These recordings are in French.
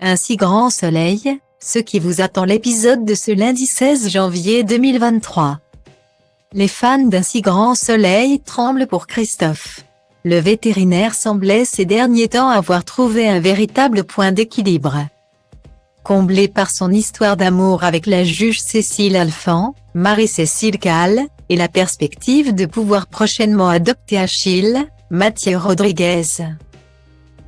Un si grand soleil, ce qui vous attend l'épisode de ce lundi 16 janvier 2023. Les fans d'un si grand soleil tremblent pour Christophe. Le vétérinaire semblait ces derniers temps avoir trouvé un véritable point d'équilibre. Comblé par son histoire d'amour avec la juge Cécile Alphand, Marie-Cécile Calle, et la perspective de pouvoir prochainement adopter Achille, Mathieu Rodriguez.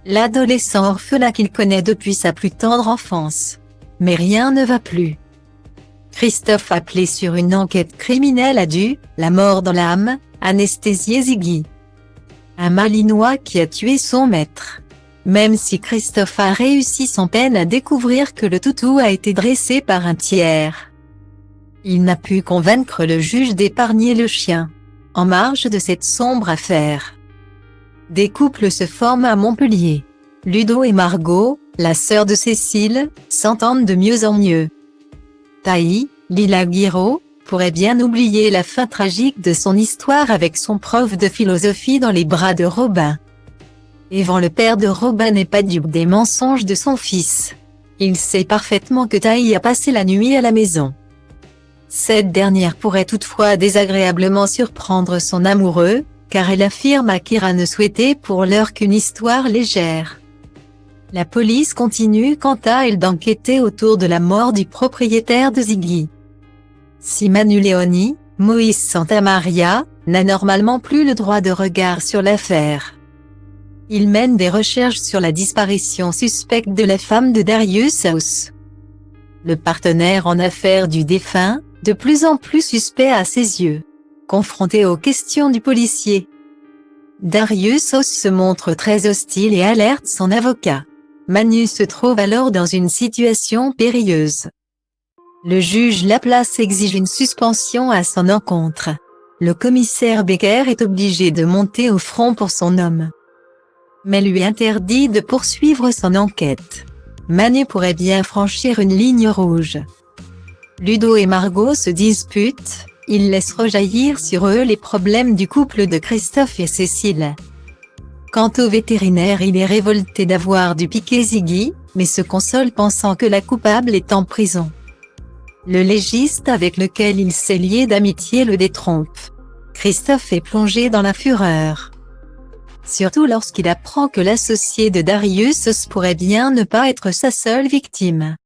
L'adolescent orphelin qu'il connaît depuis sa plus tendre enfance. Mais rien ne va plus. Christophe appelé sur une enquête criminelle a dû, la mort dans l'âme, anesthésier Ziggy. Un Malinois qui a tué son maître. Même si Christophe a réussi sans peine à découvrir que le toutou a été dressé par un tiers. Il n'a pu convaincre le juge d'épargner le chien. En marge de cette sombre affaire. Des couples se forment à Montpellier. Ludo et Margot, la sœur de Cécile, s'entendent de mieux en mieux. Taï, Lila Guiraud, pourrait bien oublier la fin tragique de son histoire avec son prof de philosophie dans les bras de Robin. Evan, le père de Robin, n'est pas dupe des mensonges de son fils. Il sait parfaitement que Taï a passé la nuit à la maison. Cette dernière pourrait toutefois désagréablement surprendre son amoureux, car elle affirme à Kira ne souhaiter pour l'heure qu'une histoire légère. La police continue quant à elle d'enquêter autour de la mort du propriétaire de Ziggy. Si Manu Léoni, Moïse Santamaria, n'a normalement plus le droit de regard sur l'affaire. Il mène des recherches sur la disparition suspecte de la femme de Darius House. Le partenaire en affaires du défunt, de plus en plus suspect à ses yeux. Confronté aux questions du policier. Darius House se montre très hostile et alerte son avocat. Manu se trouve alors dans une situation périlleuse. Le juge Laplace exige une suspension à son encontre. Le commissaire Becker est obligé de monter au front pour son homme. Mais lui interdit de poursuivre son enquête. Manu pourrait bien franchir une ligne rouge. Ludo et Margot se disputent. Ils laissent rejaillir sur eux les problèmes du couple de Christophe et Cécile. Quant au vétérinaire, il est révolté d'avoir dû piquer Ziggy, mais se console pensant que la coupable est en prison. Le légiste avec lequel il s'est lié d'amitié le détrompe. Christophe est plongé dans la fureur. Surtout lorsqu'il apprend que l'associé de Darius pourrait bien ne pas être sa seule victime.